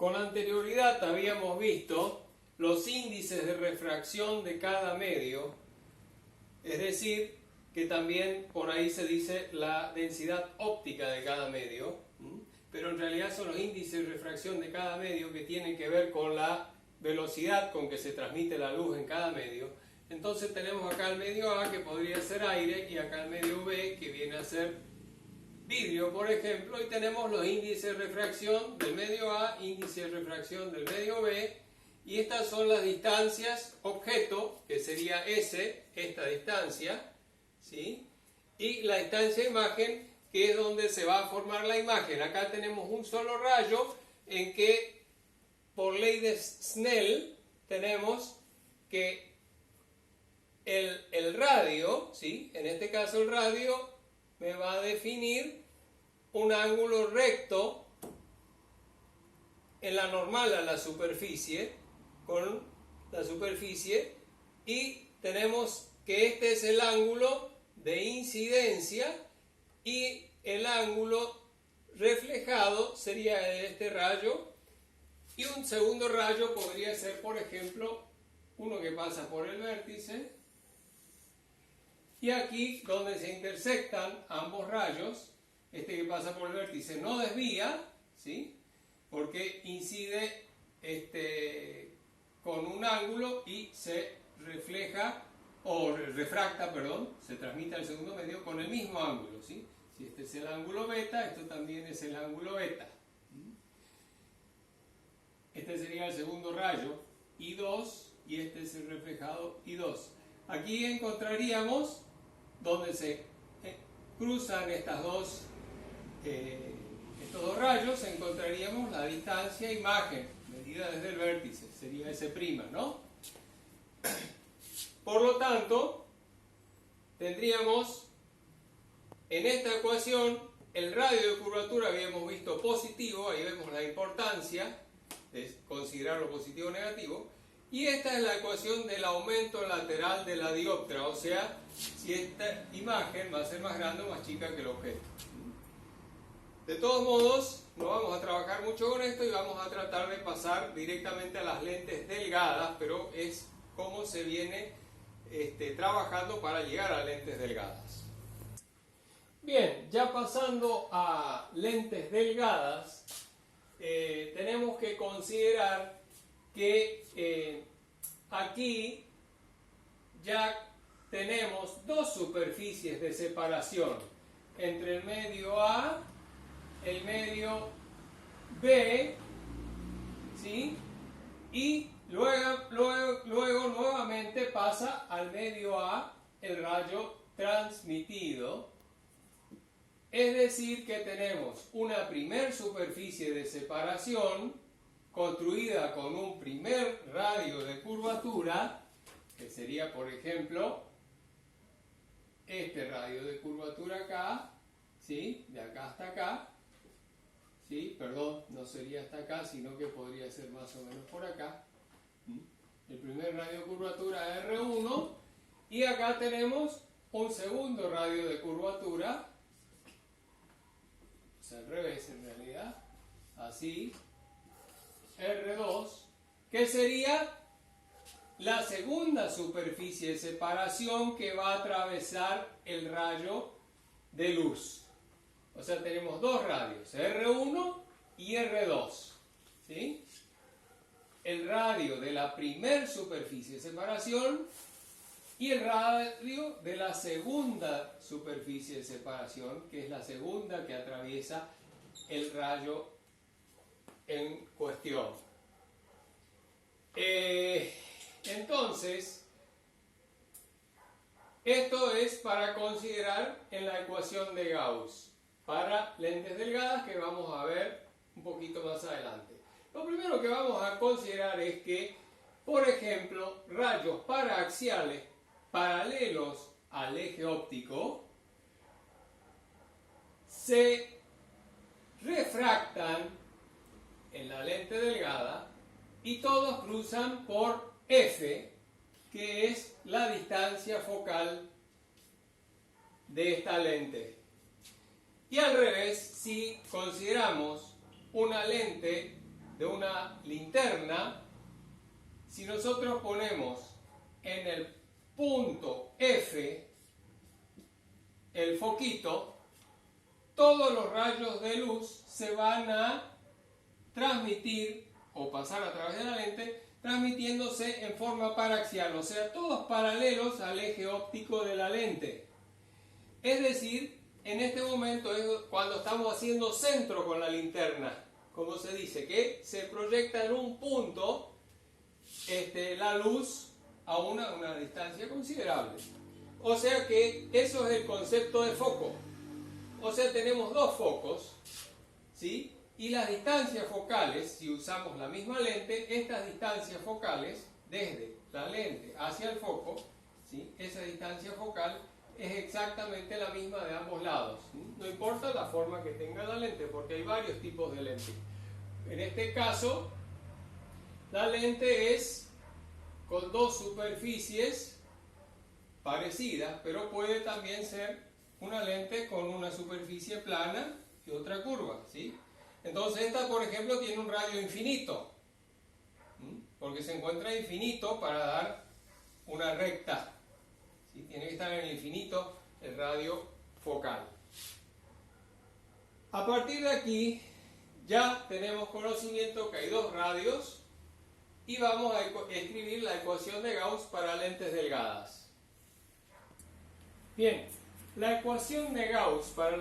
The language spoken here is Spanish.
Con anterioridad habíamos visto los índices de refracción de cada medio, es decir, que también por ahí se dice la densidad óptica de cada medio, pero en realidad son los índices de refracción de cada medio que tienen que ver con la velocidad con que se transmite la luz en cada medio. Entonces tenemos acá el medio A, que podría ser aire, y acá el medio B, que viene a ser vidrio, por ejemplo, y tenemos los índices de refracción del medio A, índice de refracción del medio B, y estas son las distancias objeto, que sería S, esta distancia, ¿sí? Y la distancia imagen, que es donde se va a formar la imagen. Acá tenemos un solo rayo en que, por ley de Snell, tenemos que el radio, ¿sí? En este caso el radio me va a definir un ángulo recto en la normal a la superficie, con la superficie, y tenemos que este es el ángulo de incidencia y el ángulo reflejado sería este rayo, y un segundo rayo podría ser, por ejemplo, uno que pasa por el vértice, y aquí donde se intersectan ambos rayos, este que pasa por el vértice no desvía, ¿sí? Porque incide con un ángulo y se refleja, o refracta, perdón, se transmite al segundo medio con el mismo ángulo, ¿sí? Si este es el ángulo beta, esto también es el ángulo beta. Este sería el segundo rayo, I2, y este es el reflejado I2. Aquí encontraríamos, donde se cruzan estos dos rayos, encontraríamos la distancia imagen, medida desde el vértice, sería S', ¿no? Por lo tanto, tendríamos en esta ecuación el radio de curvatura, habíamos visto positivo, ahí vemos la importancia de considerarlo positivo o negativo, y esta es la ecuación del aumento lateral de la dioptra, o sea, si esta imagen va a ser más grande o más chica que el objeto. De todos modos, no vamos a trabajar mucho con esto y vamos a tratar de pasar directamente a las lentes delgadas, pero es como se viene trabajando para llegar a lentes delgadas. Bien, ya pasando a lentes delgadas, tenemos que considerar que aquí ya tenemos dos superficies de separación entre el medio A, el medio B, ¿sí? Y luego nuevamente pasa al medio A el rayo transmitido. Es decir, que tenemos una primer superficie de separación construida con un primer radio de curvatura, que sería, por ejemplo, este radio de curvatura acá, ¿sí? De acá hasta acá, ¿sí? Perdón, no sería hasta acá, sino que podría ser más o menos por acá. El primer radio de curvatura R1, y acá tenemos un segundo radio de curvatura, es al revés en realidad, así, R2, que sería la segunda superficie de separación que va a atravesar el rayo de luz. O sea, tenemos dos radios, R1 y R2, ¿sí? El radio de la primer superficie de separación y el radio de la segunda superficie de separación, que es la segunda que atraviesa el rayo en cuestión. Entonces, esto es para considerar en la ecuación de Gauss para lentes delgadas, que vamos a ver un poquito más adelante. Lo primero que vamos a considerar es que, por ejemplo, rayos paraaxiales paralelos al eje óptico se refractan en la lente delgada y todos cruzan por F, que es la distancia focal de esta lente. Y al revés, si consideramos una lente de una linterna, si nosotros ponemos en el punto F el foquito, todos los rayos de luz se van a transmitir o pasar a través de la lente, transmitiéndose en forma paraxial, o sea, todos paralelos al eje óptico de la lente. Es decir, en este momento es cuando estamos haciendo centro con la linterna, como se dice, que se proyecta en un punto la luz a una distancia considerable. O sea que eso es el concepto de foco. O sea, tenemos dos focos, ¿sí? Y las distancias focales, si usamos la misma lente, estas distancias focales, desde la lente hacia el foco, ¿sí? Esa distancia focal es exactamente la misma de ambos lados. No importa la forma que tenga la lente, porque hay varios tipos de lente. En este caso, la lente es con dos superficies parecidas, pero puede también ser una lente con una superficie plana y otra curva, ¿sí? Entonces esta, por ejemplo, tiene un radio infinito, porque se encuentra infinito para dar una recta, ¿sí? Tiene que estar en el infinito el radio focal. A partir de aquí ya tenemos conocimiento que hay dos radios y vamos a escribir la ecuación de Gauss para lentes delgadas. Bien, la ecuación de Gauss para